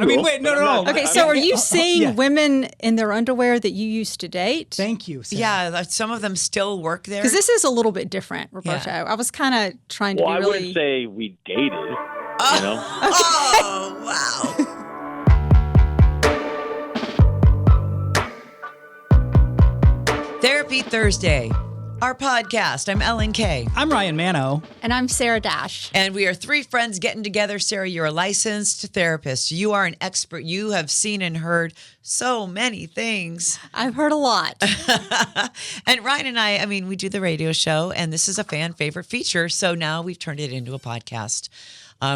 I mean, wait, no. Okay, so are you seeing women in their underwear that you used to date? Thank you, Sarah. Yeah, some of them still work there. Because this is a little bit different, Roberto. Yeah. I was kind of trying to be I really... wouldn't say we dated, you know? Oh, wow. Therapy Thursday, our podcast. I'm Ellen Kay. I'm Ryan Mano. And I'm Sarah Dash. And we are three friends getting together. Sarah, you're a licensed therapist. You are an expert. You have seen and heard so many things. I've heard a lot. And Ryan and I mean, we do the radio show, and this is a fan favorite feature. So now we've turned it into a podcast.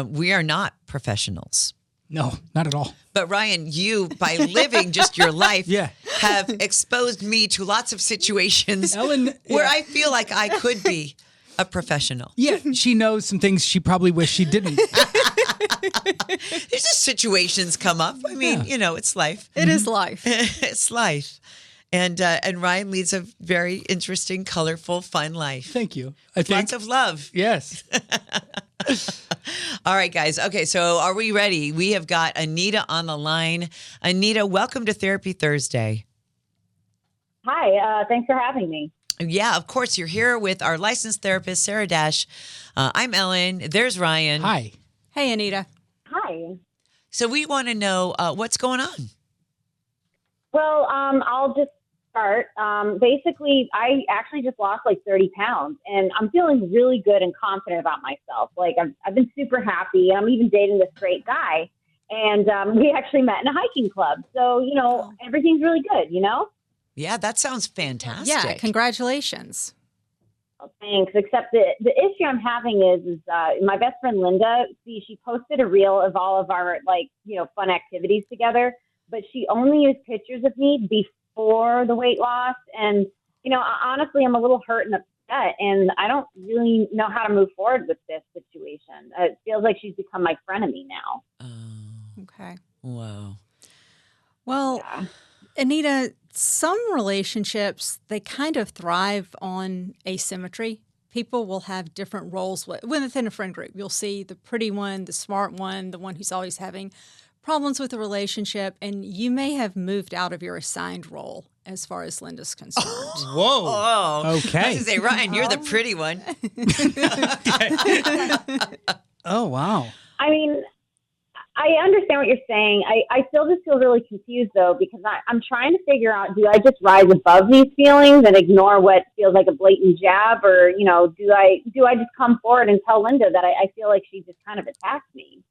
We are not professionals. No, not at all. But Ryan, you, by living just your life, Yeah. have exposed me to lots of situations Ellen, where I feel like I could be a professional. Yeah, she knows some things she probably wished she didn't. There's just situations come up. I mean, you know, it's life. It is life. It's life. And Ryan leads a very interesting, colorful, fun life. Thank you. Lots of love. Yes. All right, guys. Okay, so are we ready? We have got Anita on the line. Anita, welcome to Therapy Thursday. Hi, thanks for having me. Yeah, of course. You're here with our licensed therapist, Sarah Dash. I'm Ellen. There's Ryan. Hi. Hey, Anita. Hi. So we want to know what's going on. Well, I'll just start. Basically, I actually just lost like 30 pounds, and I'm feeling really good and confident about myself. Like, I've been super happy, and I'm even dating this great guy. And we actually met in a hiking club. So, you know, everything's really good, you know? Yeah, that sounds fantastic. Yeah, congratulations. Oh, thanks. Except the issue I'm having is my best friend Linda, she posted a reel of all of our, like, you know, fun activities together, but she only used pictures of me before the weight loss. And, you know, honestly, I'm a little hurt and upset, and I don't really know how to move forward with this situation. It feels like she's become my frenemy now. Okay. Wow. Well, Anita, some relationships, they kind of thrive on asymmetry. People will have different roles within a friend group. You'll see the pretty one, the smart one, the one who's always having problems with the relationship, and you may have moved out of your assigned role as far as Linda's concerned. Whoa. Oh, Okay. I was gonna say, Ryan, you're the pretty one. Oh, wow. I mean, I understand what you're saying. I still just feel really confused, though, because I'm trying to figure out, do I just rise above these feelings and ignore what feels like a blatant jab? Or, you know, do I just come forward and tell Linda that I feel like she just kind of attacked me?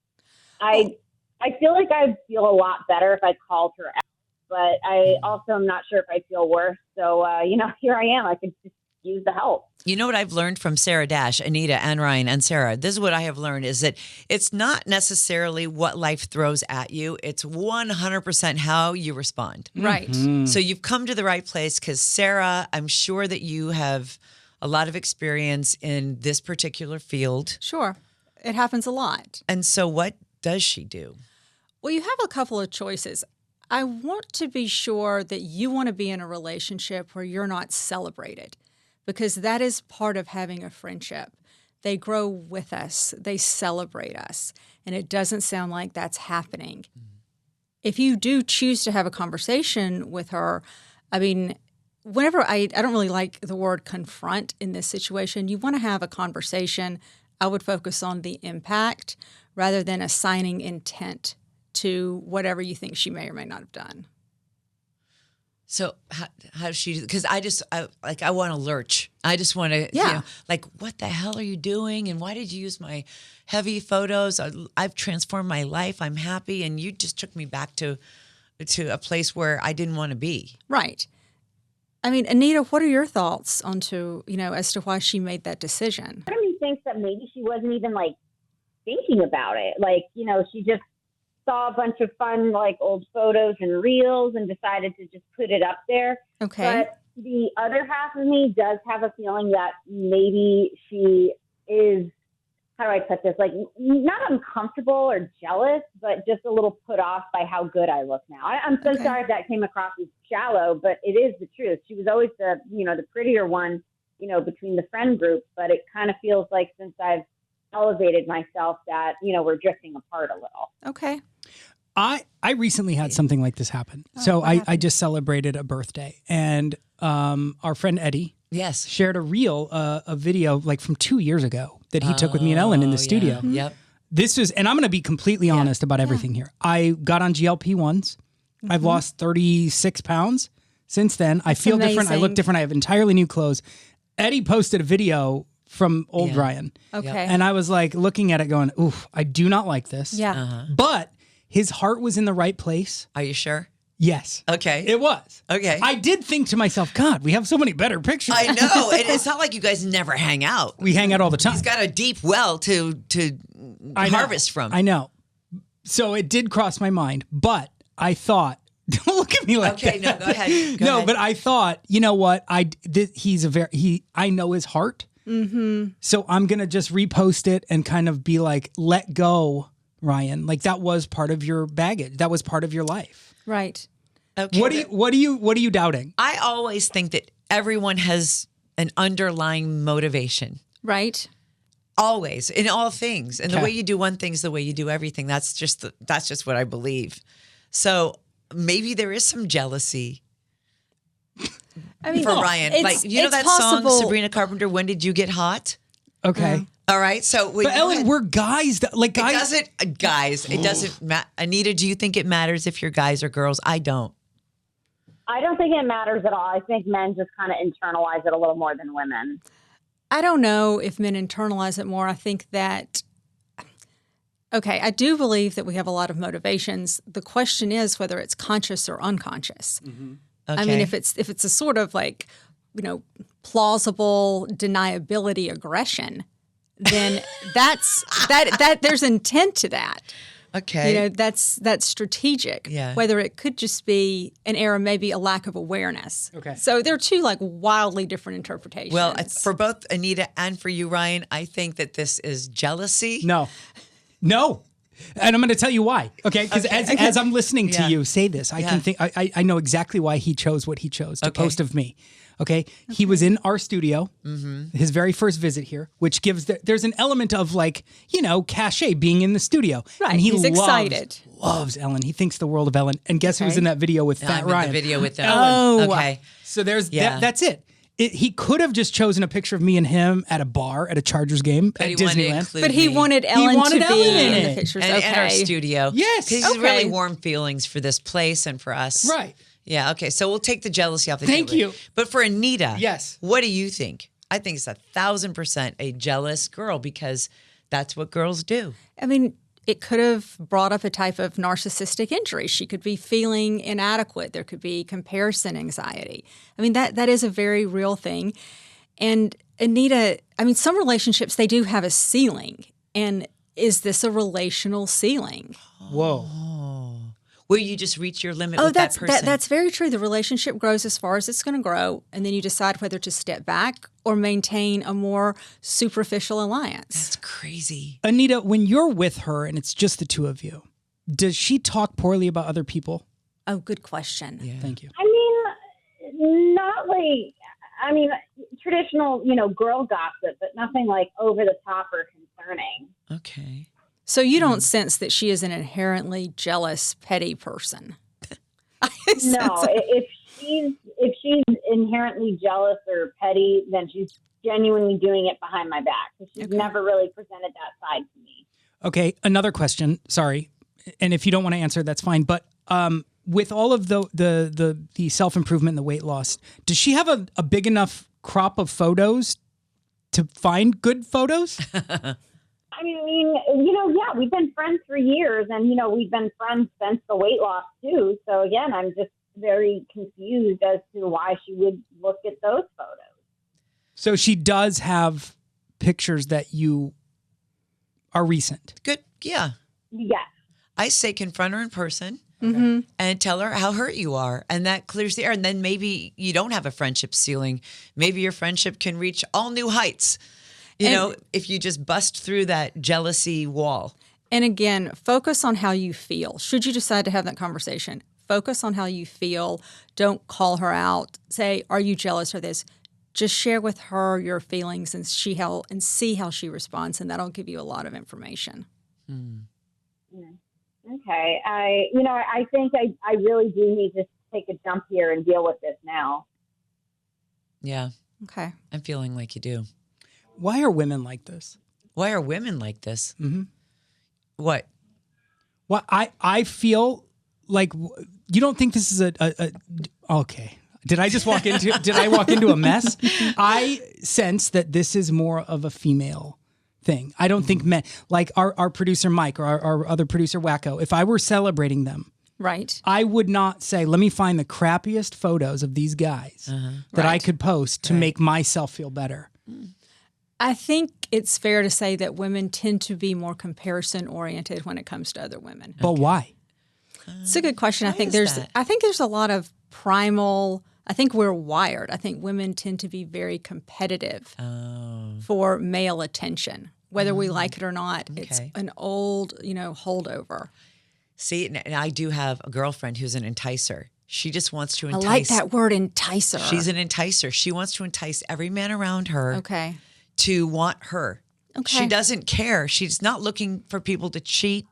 I feel like I'd feel a lot better if I called her out, but I also am not sure if I'd feel worse. So, you know, here I am. I could just use the help. You know what I've learned from Sarah Dash, Anita, and Ryan, and Sarah? This is what I have learned, is that it's not necessarily what life throws at you. It's 100% how you respond. Right. So you've come to the right place because, Sarah, I'm sure that you have a lot of experience in this particular field. Sure. It happens a lot. And so what does she do? Well, you have a couple of choices. I want to be sure that you want to be in a relationship where you're not celebrated, because that is part of having a friendship. They grow with us. They celebrate us. And it doesn't sound like that's happening. If you do choose to have a conversation with her, I mean, whenever I don't really like the word confront in this situation. You want to have a conversation. I would focus on the impact rather than assigning intent to whatever you think she may or may not have done. So how does she do? Because I want to lurch. I just want to, you know, like, what the hell are you doing? And why did you use my heavy photos? I've transformed my life. I'm happy. And you just took me back to a place where I didn't want to be. Right. I mean, Anita, what are your thoughts as to why she made that decision? Part of me thinks that maybe she wasn't even, like, thinking about it. Like, you know, she just saw a bunch of fun, like, old photos and reels and decided to just put it up there. Okay. But the other half of me does have a feeling that maybe she is, how do I put this? Like, not uncomfortable or jealous, but just a little put off by how good I look now. I'm so sorry if that came across as shallow, but it is the truth. She was always the prettier one, between the friend group, but it kind of feels like since I've elevated myself that, we're drifting apart a little. Okay. I recently had something like this happen. So I just celebrated a birthday, and our friend Eddie Yes. shared a video like from 2 years ago that he took with me and Ellen in the studio. Yeah. Yep. This was, and I'm going to be completely honest about everything here. I got on GLP-1s. I've lost 36 pounds since then. I feel different. I look different. I have entirely new clothes. Eddie posted a video from old Ryan. Okay. And I was like looking at it going, oof, I do not like this. Yeah. But his heart was in the right place. Are you sure? Yes. Okay. It was. Okay. I did think to myself, God, we have so many better pictures. I know. And it's not like you guys never hang out. We hang out all the time. He's got a deep well to harvest from. I know. So it did cross my mind, but I thought, don't look at me like that. Okay, no, go ahead. Go no, ahead. but I thought, you know what? I know his heart. So I'm going to just repost it and kind of be like, let go, Ryan. Like that was part of your baggage. That was part of your life. Right. Okay, What are you doubting? I always think that everyone has an underlying motivation. Right. Always, in all things. And the Okay. way you do one thing is the way you do everything. That's just what I believe. So maybe there is some jealousy I mean, for Ryan. Like, you know it's that possible. song, Sabrina Carpenter, When Did You Get Hot? Okay. All right. So, But Ellen, we're guys that like guys. It doesn't matter. Anita, do you think it matters if you're guys or girls? I don't. I don't think it matters at all. I think men just kind of internalize it a little more than women. I don't know if men internalize it more. I think that, okay, I do believe that we have a lot of motivations. The question is whether it's conscious or unconscious. Okay. I mean, if it's a sort of like, plausible deniability aggression, then that there's intent to that. Okay. That's strategic. Yeah. Whether it could just be an error, maybe a lack of awareness. Okay. So they're two like wildly different interpretations. Well, for both Anita and for you, Ryan, I think that this is jealousy. No. And I'm going to tell you why. Okay, because as I'm listening to you say this, I can think I know exactly why he chose what he chose to post of me. Okay, he was in our studio, his very first visit here, which gives there's an element of like cachet being in the studio. Right, And he's excited. Loves Ellen. He thinks the world of Ellen. And guess who was in that video with Fat I'm in Ryan? the video with them. Ellen. Okay. So there's that's it. He could have just chosen a picture of me and him at a bar at a Chargers game at He wanted to Disneyland. include But he me. wanted Ellen wanted to be Ellen in in the it. pictures. and Okay. in our studio. Yes. He's Okay. really warm feelings for this place and for us. Right. Yeah. Okay. So we'll take the jealousy off the Thank table. you. But for Anita, Yes. what do you think? I think it's 1,000% a jealous girl because that's what girls do. I mean, it could have brought up a type of narcissistic injury. She could be feeling inadequate. There could be comparison anxiety. I mean, that is a very real thing. And Anita, I mean, some relationships, they do have a ceiling. And is this a relational ceiling? Whoa. Where you just reach your limit with that person. That's very true. The relationship grows as far as it's going to grow, and then you decide whether to step back or maintain a more superficial alliance. That's crazy. Anita, when you're with her and it's just the two of you, does she talk poorly about other people? Oh, good question. Yeah. Thank you. I mean, not like, traditional, girl gossip, but nothing like over the top or concerning. Okay. So you don't sense that she is an inherently jealous, petty person? No, if she's inherently jealous or petty, then she's genuinely doing it behind my back. She's never really presented that side to me. Okay, another question. Sorry, and if you don't want to answer, that's fine. But with all of the self-improvement and the weight loss, does she have a big enough crop of photos to find good photos? I mean, yeah, we've been friends for years, and we've been friends since the weight loss too. So again, I'm just very confused as to why she would look at those photos. So she does have pictures that you are recent. Good. Yeah. Yes. I say confront her in person and tell her how hurt you are. And that clears the air. And then maybe you don't have a friendship ceiling. Maybe your friendship can reach all new heights. If you just bust through that jealousy wall. And again, focus on how you feel. Should you decide to have that conversation, focus on how you feel. Don't call her out. Say, are you jealous or this? Just share with her your feelings and see how she responds, and that'll give you a lot of information. Yeah. Okay. I think I really do need to take a jump here and deal with this now. Yeah. Okay. I'm feeling like you do. Why are women like this? Why are women like this? Mm-hmm. What? Well, I feel like you don't think this is a okay. Did I walk into a mess? I sense that this is more of a female thing. I don't think men, like our producer Mike or our other producer Wacko, if I were celebrating them, right, I would not say, let me find the crappiest photos of these guys that I could post to make myself feel better. I think it's fair to say that women tend to be more comparison oriented when it comes to other women. But why? It's a good question. I think there's a lot of primal. I think we're wired. I think women tend to be very competitive for male attention, whether we like it or not. Okay. It's an old, holdover. See, and I do have a girlfriend who's an enticer. She just wants to entice. I like that word, enticer. She's an enticer. She wants to entice every man around her. Okay. To want her. Okay. She doesn't care. She's not looking for people to cheat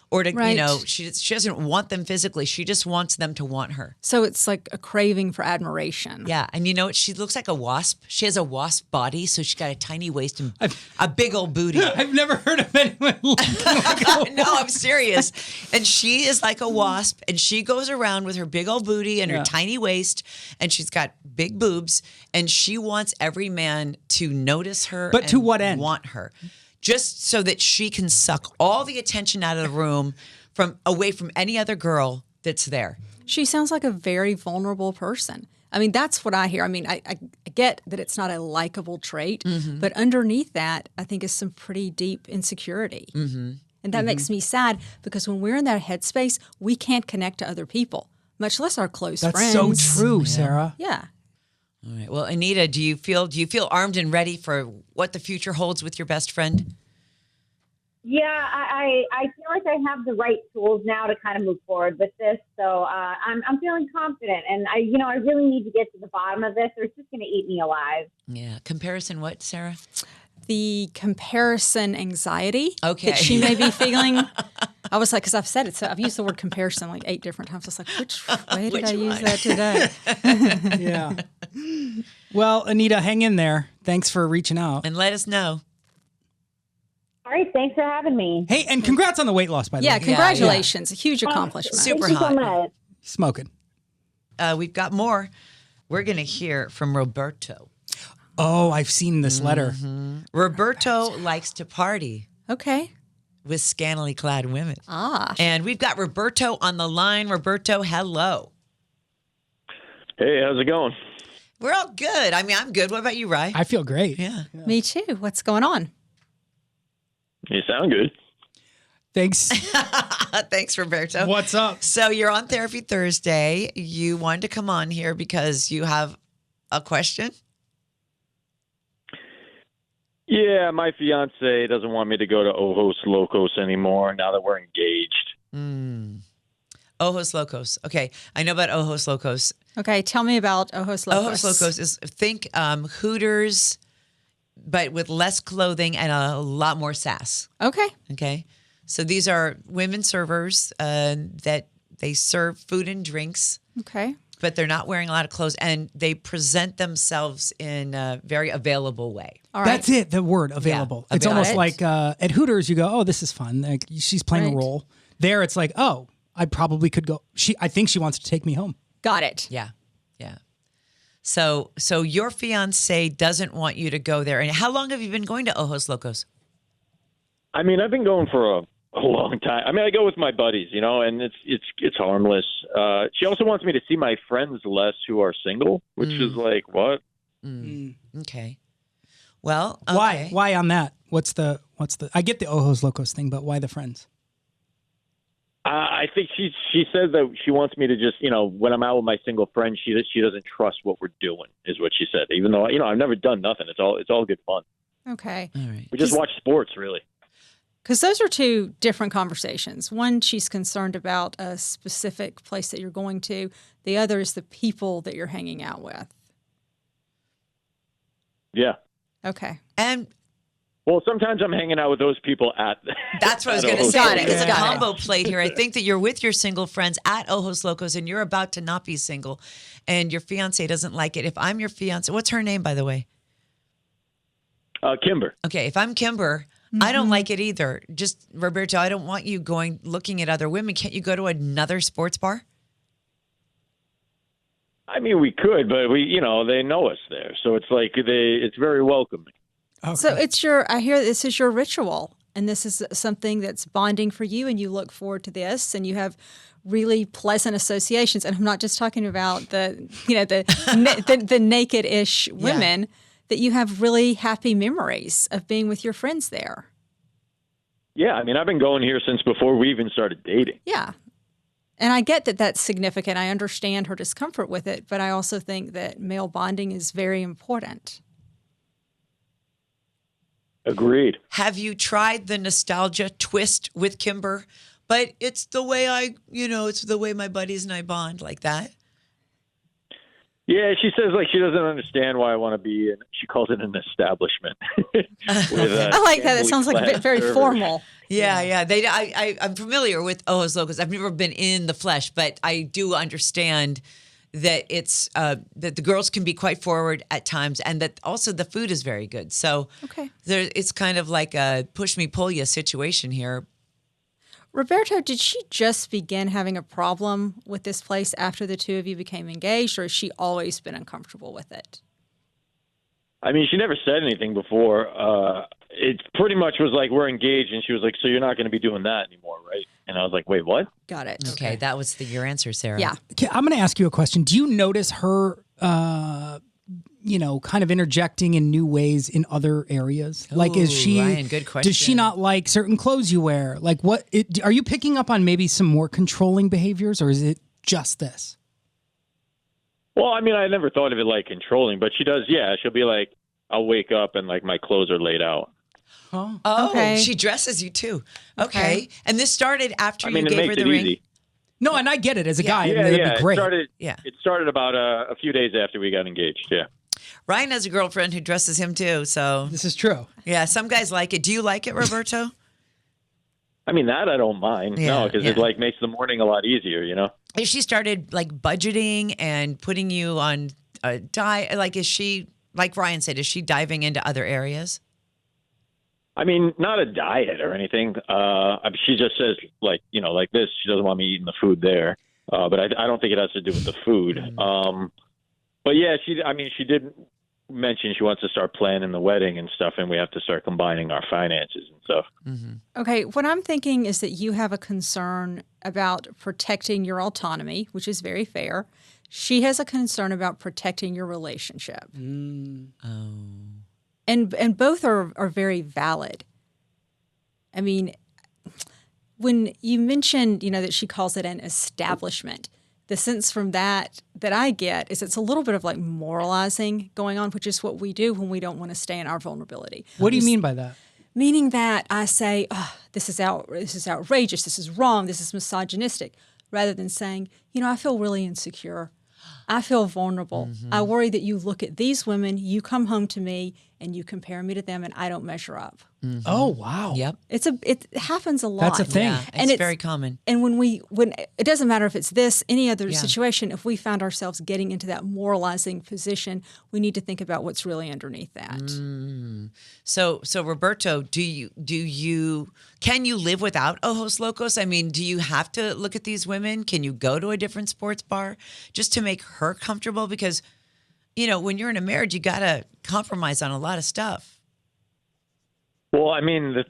or to, she doesn't want them physically. She just wants them to want her. So it's like a craving for admiration. Yeah. And you know what? She looks like a wasp. She has a wasp body, so she's got a tiny waist and a big old booty. I've never heard of anyone like No, I'm serious. And she is like a wasp, and she goes around with her big old booty and her tiny waist, and she's got big boobs, and she wants every man to notice her. But to what end? Want her. Just so that she can suck all the attention out of the room away from any other girl that's there. She sounds like a very vulnerable person. I mean, that's what I hear. I mean, I get that it's not a likable trait, but underneath that, I think is some pretty deep insecurity. Mm-hmm. And that makes me sad because when we're in that headspace, we can't connect to other people, much less our close friends. That's so true, Sarah. Yeah. All right. Well, Anita, do you feel armed and ready for what the future holds with your best friend? Yeah, I feel like I have the right tools now to kind of move forward with this. So I'm feeling confident, and I really need to get to the bottom of this, or it's just going to eat me alive. Yeah. Comparison what, Sarah? The comparison anxiety that she may be feeling. I was like, because I've said it, so I've used the word comparison like 8 different times. I was like, which way did I use that today? Yeah. Well, Anita, hang in there. Thanks for reaching out. And let us know. All right, thanks for having me. Hey, and congrats on the weight loss, by the way. Yeah, congratulations. A huge accomplishment. Super Thank hot. you so much. Smoking. We've got more. We're going to hear from Roberto. Oh, I've seen this letter. Roberto likes to party Okay. with scantily clad women. Ah. And we've got Roberto on the line. Roberto, hello. Hey, how's it going? We're all good. I mean, I'm good. What about you, Rye? I feel great. Yeah. Me too. What's going on? You sound good. Thanks. Thanks, Roberto. What's up? So you're on Therapy Thursday. You wanted to come on here because you have a question? Yeah, my fiancé doesn't want me to go to Ojos Locos anymore now that we're engaged. Ojos Locos. Okay, I know about Ojos Locos. Okay, tell me about Ojos Locos. Ojos Locos is, think Hooters, but with less clothing and a lot more sass. Okay. Okay, so these are women servers that they serve food and drinks. Okay. But they're not wearing a lot of clothes, and they present themselves in a very available way. All right. That's it, the word, available. Yeah, it's almost like at Hooters, you go, oh, this is fun. Like, she's playing a role. There, it's like, oh, I probably could go. I think she wants to take me home. Got it. Yeah, yeah. So your fiancé doesn't want you to go there. And how long have you been going to Ojos Locos? I mean, I've been going for a long time. I mean, I go with my buddies, and it's harmless. She also wants me to see my friends less who are single, which is like, what? Okay. Well, okay. Why on that? What's the? I get the Ojos Locos thing, but why the friends? I think she says that she wants me to just, when I'm out with my single friend, she doesn't trust what we're doing, is what she said. Even though, I've never done nothing. It's all good fun. Okay. All right. We just watch sports, really. Because those are two different conversations. One, she's concerned about a specific place that you're going to. The other is the people that you're hanging out with. Yeah. Okay. And Well, sometimes I'm hanging out with those people at. That's what I was at going to Ojos say. Got it. It's a Got it. combo plate here. I think that you're with your single friends at Ojos Locos, and you're about to not be single, and your fiance doesn't like it. If I'm your fiance, what's her name, by the way? Kimber. Okay, if I'm Kimber, I don't like it either. Just Roberto, I don't want you looking at other women. Can't you go to another sports bar? I mean, we could, but they know us there, so it's like it's very welcoming. Okay. So I hear this is your ritual, and this is something that's bonding for you, and you look forward to this, and you have really pleasant associations. And I'm not just talking about the naked-ish women, that you have really happy memories of being with your friends there. Yeah, I mean, I've been going here since before we even started dating. Yeah. And I get that that's significant. I understand her discomfort with it, but I also think that male bonding is very important. Agreed. Have you tried the nostalgia twist with Kimber? But it's the way it's the way my buddies and I bond, like that. Yeah, she says she doesn't understand why I want to be in. She calls it an establishment. I like that. It sounds like very formal. Yeah. I'm familiar with Ojos Locos. I've never been in the flesh, but I do understand that it's that the girls can be quite forward at times, and that also the food is very good. So it's kind of like a push me pull you situation here. Roberto, did she just begin having a problem with this place after the two of you became engaged, or has she always been uncomfortable with it? I mean, she never said anything before. It pretty much was like, we're engaged, and she was like, so you're not going to be doing that anymore, right? And I was like, wait, what? Got it. Okay, that was your answer, Sarah. Yeah. Okay, I'm going to ask you a question. Do you notice her, kind of interjecting in new ways in other areas? Is she, Ryan, good question. does she not like certain clothes you wear? Are you picking up on maybe some more controlling behaviors, or is it just this? Well, I mean, I never thought of it like controlling, but she does. Yeah, she'll be like, I'll wake up and my clothes are laid out. Oh, okay. She dresses you too. Okay. And this started after you it gave makes her the it ring? easy. No, and I get it as a guy. Yeah, that'd be great. It started about a few days after we got engaged, yeah. Ryan has a girlfriend who dresses him too, so. This is true. Yeah, some guys like it. Do you like it, Roberto? I mean, that I don't mind. Yeah, no, because it makes the morning a lot easier, If she started budgeting and putting you on a diet, is she, like Ryan said, is she diving into other areas? I mean, not a diet or anything. She just says like this. She doesn't want me eating the food there. But I don't think it has to do with the food. But yeah, she did mention she wants to start planning the wedding and stuff, and we have to start combining our finances and stuff. Mm-hmm. Okay, what I'm thinking is that you have a concern about protecting your autonomy, which is very fair. She has a concern about protecting your relationship. Oh. And both are very valid. I mean, when you mentioned, that she calls it an establishment, the sense from that I get is it's a little bit of moralizing going on, which is what we do when we don't want to stay in our vulnerability. What do you mean by that? Meaning that I say, this is outrageous, this is wrong, this is misogynistic, rather than saying, I feel really insecure. I feel vulnerable. Mm-hmm. I worry that you look at these women, you come home to me, and you compare me to them, and I don't measure up. Mm-hmm. Oh, wow. Yep. It happens a lot. That's a thing. Yeah, And it's very common. And when it doesn't matter if it's this, any other situation, if we found ourselves getting into that moralizing position, we need to think about what's really underneath that. So Roberto, can you live without Ojos Locos? I mean, do you have to look at these women? Can you go to a different sports bar just to make her comfortable? Because, when you're in a marriage, you got to compromise on a lot of stuff. Well, I mean, maybe,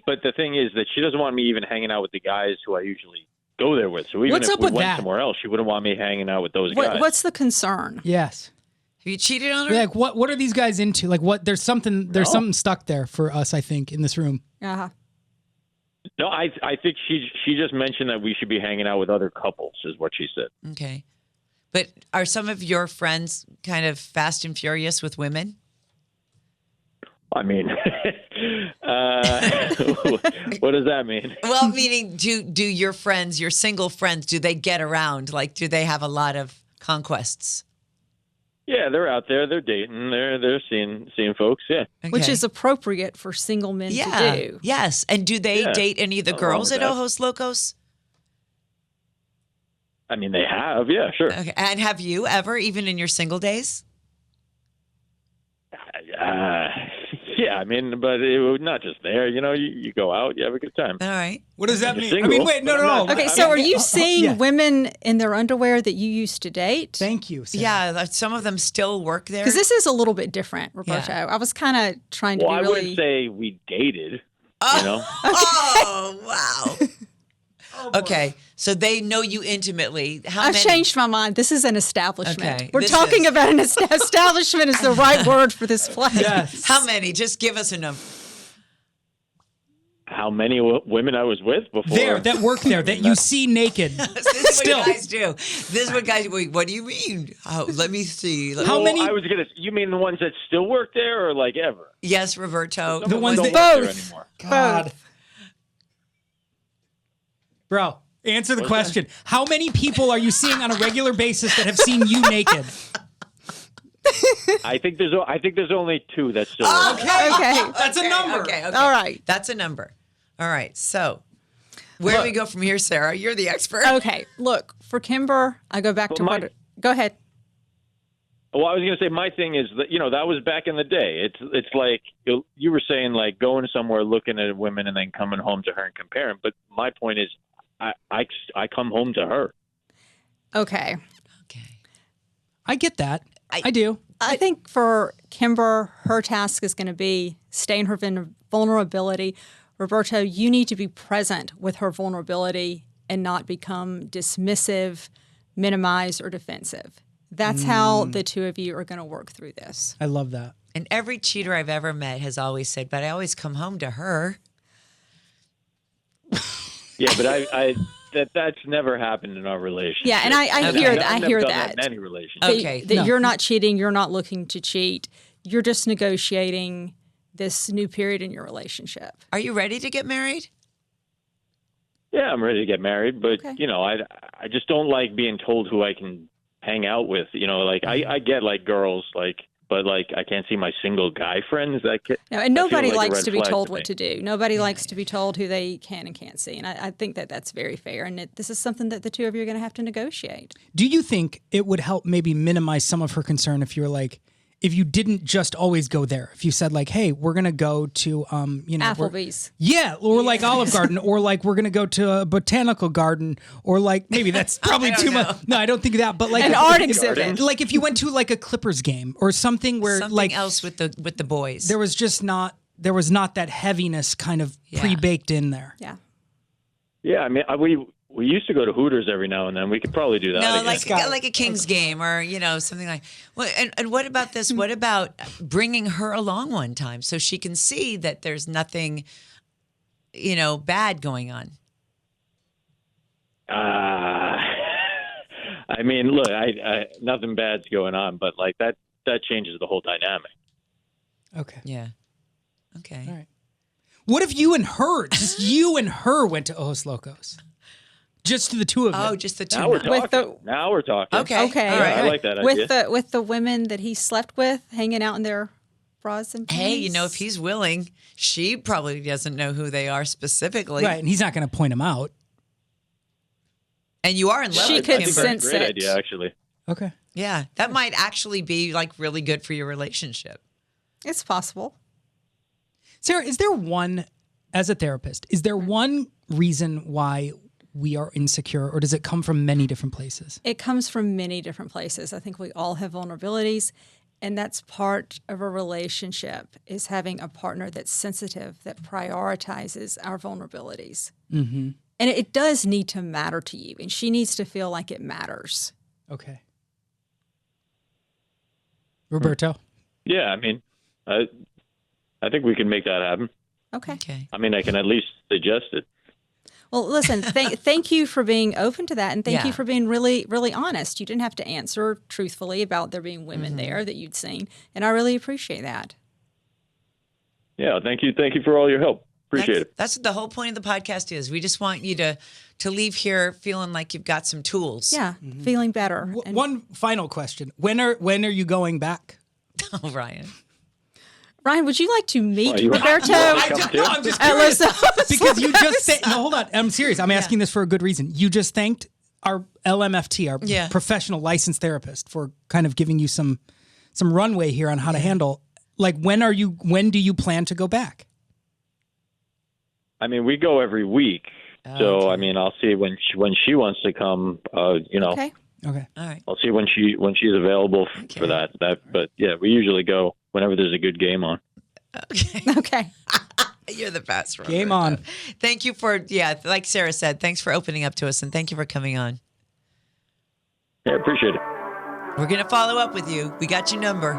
but the thing is that she doesn't want me even hanging out with the guys who I usually go there with. So even What's if up we with went that? somewhere else, she wouldn't want me hanging out with those guys. What's the concern? Yes. Have you cheated on her? What are these guys into? There's something stuck there for us, I think, in this room. Uh-huh. No, I think she just mentioned that we should be hanging out with other couples, is what she said. Okay. But are some of your friends kind of fast and furious with women? I mean, what does that mean? Well, meaning do your friends, your single friends, do they get around? Do they have a lot of conquests? Yeah, they're out there. They're dating. They're seeing folks. Yeah. Okay. Which is appropriate for single men to do. Yes. And do they date any of the girls at Ojos Locos? I mean, they have. Yeah, sure. Okay. And have you ever, even in your single days? Yeah, I mean, but it was not just there. You go out, you have a good time. All right. What does that mean? Single, I mean, wait, no. Okay, so are you seeing women in their underwear that you used to date? Thank you, Sarah. Yeah, some of them still work there. Because this is a little bit different, Roberto. Yeah. I was kind of trying to Well, be I really... wouldn't say we dated. Oh, wow. Okay, so they know you intimately. I've changed my mind. This is an establishment. Okay, We're this talking is- about an establishment is the right word for this place. Yes. How many? Just give us a number. How many women I was with before? That work there that you see naked. This is Still. what guys do. This is what guys. Wait, what do you mean? Let me see. How many- You mean the ones that still work there, or like ever? Yes, Roberto. The ones Don't that- work there Both. anymore. God. Bro, answer the question. How many people are you seeing on a regular basis that have seen you naked? I think there's only 2 that still work. Okay. That's a number. Okay. All right. That's a number. All right. So, where do we go from here, Sarah? You're the expert. Okay. Look, for Kimber, I go back to my- what... Go ahead. Well, I was going to say my thing is that that was back in the day. It's like you were saying, like going somewhere, looking at women, and then coming home to her and comparing. But my point is, I come home to her. Okay. Okay. I get that. I do. I think for Kimber, her task is going to be stay in her vulnerability. Roberto, you need to be present with her vulnerability and not become dismissive, minimize, or defensive. That's how the two of you are going to work through this. I love that. And every cheater I've ever met has always said, "But I always come home to her." Yeah, but that's never happened in our relationship. Yeah, and I hear that. I've I hear never done that. in any relationship. Okay. That No. you're not cheating. You're not looking to cheat. You're just negotiating this new period in your relationship. Are you ready to get married? Yeah, I'm ready to get married, but Okay. I just don't like being told who I can hang out with. Like I get like girls, but I can't see my single guy friends. No, and nobody like a likes red to be flag told to what me. to do. Nobody likes to be told who they can and can't see. And I think that that's very fair. And this is something that the two of you are going to have to negotiate. Do you think it would help maybe minimize some of her concern if you were like, if you didn't just always go there? If you said like, hey, we're going to go to, Applebee's. Yeah, or like Olive Garden, or like we're gonna go to a botanical garden, or like maybe that's probably too much. No, I don't think that. But like An art exhibit. like if you went to like a Clippers game or something where Something like else with the boys. there was not that heaviness kind of pre-baked in there. Yeah. Yeah, I mean, we used to go to Hooters every now and then. We could probably do that. No, again. like a Kings game or something like. Well, and what about this? What about bringing her along one time so she can see that there's nothing, bad going on? I mean, look, I nothing bad's going on, but like that changes the whole dynamic. Okay. Yeah. Okay. All right. What if you and her went to Ojos Locos? Just the two of them. Oh, just the two. Now we're of them. talking. Now we're talking. Okay. Okay. All right. I like that idea. With the women that he slept with, hanging out in their bras and panties. Hey, if he's willing, she probably doesn't know who they are specifically. Right, and he's not going to point them out. And you are in love She with could Kimber. sense Great it. idea, actually. Okay. Yeah, that might actually be like really good for your relationship. It's possible. Sarah, is there one, as a therapist, is there one reason why we are insecure, or does it come from many different places? It comes from many different places. I think we all have vulnerabilities, and that's part of a relationship, is having a partner that's sensitive, that prioritizes our vulnerabilities. Mm-hmm. And it does need to matter to you, and she needs to feel like it matters. Okay. Roberto? Yeah, I mean, I think we can make that happen. Okay. Okay. I mean, I can at least suggest it. Well, listen, thank you for being open to that, and thank you Yeah. for being really, really honest. You didn't have to answer truthfully about there being women there that you'd seen, and I really appreciate that. Yeah, thank you. Thank you for all your help. Appreciate it. That's what the whole point of the podcast is. We just want you to to leave here feeling like you've got some tools. Yeah, feeling better. One final question: When are you going back? Oh, Ryan. Ryan, would you like to meet you- Roberto? I'm just curious because you just no, hold on. I'm serious. I'm asking this for a good reason. You just thanked our LMFT, our professional licensed therapist, for kind of giving you some runway here on how to handle. Like, when do you plan to go back? I mean, we go every week. So, I mean, I'll see when she wants to come, Okay. Okay. All right. I'll see when she's available for that. But yeah, we usually go whenever there's a good game on. Okay. You're the best, Roberto. Game on. Thank you for, like Sarah said, thanks for opening up to us, and thank you for coming on. Yeah, appreciate it. We're going to follow up with you. We got your number.